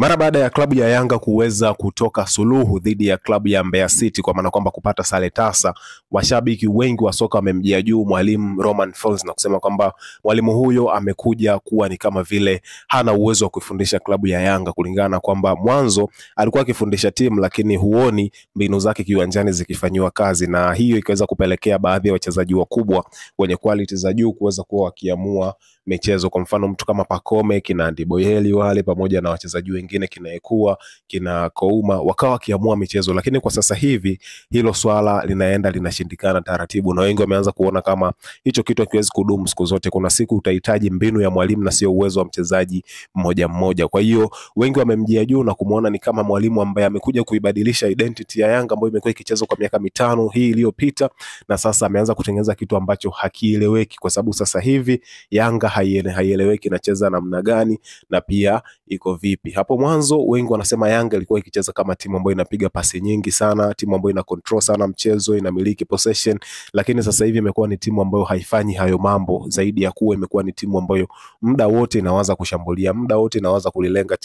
Mara baada ya klabu ya Yanga kuweza kutoka suluhu dhidi ya klabu ya Mbeya City kwa maana kwamba kupata sare tasa, washabiki wengi wa soka wamemjia juu mwalimu Romain Folz na kusema kwamba mwalimu huyo amekuja kuwa ni kama vile hana uwezo wa kufundisha klabu ya Yanga, kulingana na kwamba mwanzo alikuwa akifundisha timu lakini huoni mbinu zake kiwanjani zikifanywa kazi, na hiyo ikaweza kupelekea baadhi ya wachezaji wakubwa wenye quality za juu kuweza kuwa wakiamua michezo. Kwa mfano mtu kama Pacome, kina Andy Boyeli wale pamoja na wachezaji wengine kina Ekua, kina Kouma wakawa wakiamua michezo, lakini kwa sasa hivi hilo swala linaenda linashindikana taratibu, na wengi wameanza kuona kama hicho kitu hakiwezi kudumu siku zote. Kuna siku utahitaji mbinu ya mwalimu na sio uwezo wa mchezaji mmoja mmoja. Kwa hiyo wengi wamemjia juu na kumuona ni kama mwalimu ambaye amekuja kuibadilisha identity ya Yanga ambayo imekuwa ikichezwa kwa miaka mitano hii iliyopita, na sasa ameanza kutengeneza kitu ambacho hakieleweki, kwa sababu sasa hivi Yanga haieleweki inacheza namna gani na pia iko vipi. Hapo mwanzo wengi wanasema Yanga ilikuwa ikicheza kama timu ambayo inapiga pasi nyingi sana, timu ambayo ina control sana mchezo, inamiliki possession, lakini sasa hivi imekuwa ni timu ambayo haifanyi hayo mambo, zaidi ya kuwa imekuwa ni timu ambayo muda wote inawaza kushambulia, muda wote inawaza kulilenga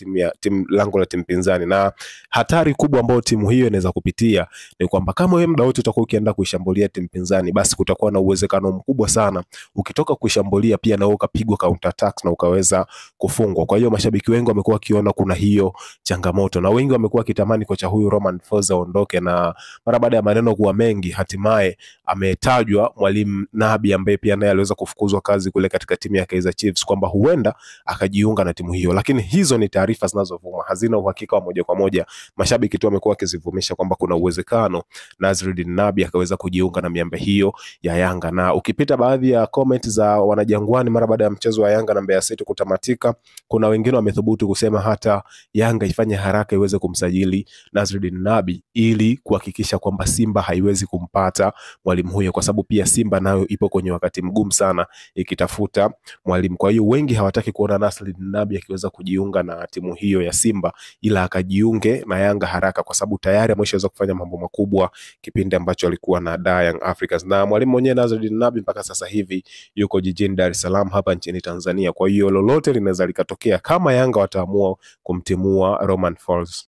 lango la timu pinzani. Na hatari kubwa ambayo timu hiyo inaweza kupitia ni kwamba kama wewe muda wote utakuwa ukienda kuishambulia timu pinzani, basi kutakuwa na uwezekano mkubwa sana ukitoka kuishambulia pia na ukapigwa counter attacks na ukaweza kufungwa. Kwa hiyo mashabiki wengi wamekuwa wakiona kuna hiyo changamoto, na wengi wamekuwa kitamani kocha huyu Romain Folz aondoke, na mara baada ya maneno kuwa mengi hatimaye ametajwa mwalimu Nabi ambaye pia naye aliweza kufukuzwa kazi kule katika timu ya Kaizer Chiefs kwamba huenda akajiunga na timu hiyo, lakini hizo ni taarifa zinazovuma, hazina uhakika wa moja kwa moja. Mashabiki tu wamekuwa wakizivumisha kwamba kuna uwezekano Nasreddine Nabi akaweza kujiunga na miamba hiyo ya Yanga. Na ukipita baadhi ya comment za wanajangwani mara baada ya mchezo wa Yanga na Mbeya City kutamatika, kuna wengine wamethubutu kusema hata Yanga ifanye haraka iweze kumsajili Nasreddine Nabi ili kuhakikisha kwamba Simba haiwezi kumpata mwalimu huyo, kwa sababu pia Simba nayo ipo kwenye wakati mgumu sana ikitafuta mwalimu. Kwa hiyo wengi hawataki kuona Nasreddine Nabi akiweza kujiunga na timu hiyo ya Simba, ila akajiunge na Yanga haraka, kwa sababu tayari ameshaweza kufanya mambo makubwa kipindi ambacho alikuwa na Young Africans. Na mwalimu mwenyewe Nasreddine Nabi mpaka sasa hivi yuko jijini Dar es Salaam hapa nchini Tanzania. Kwa hiyo lolote linaweza likatokea kama Yanga wataamua kumtimua Romain Folz.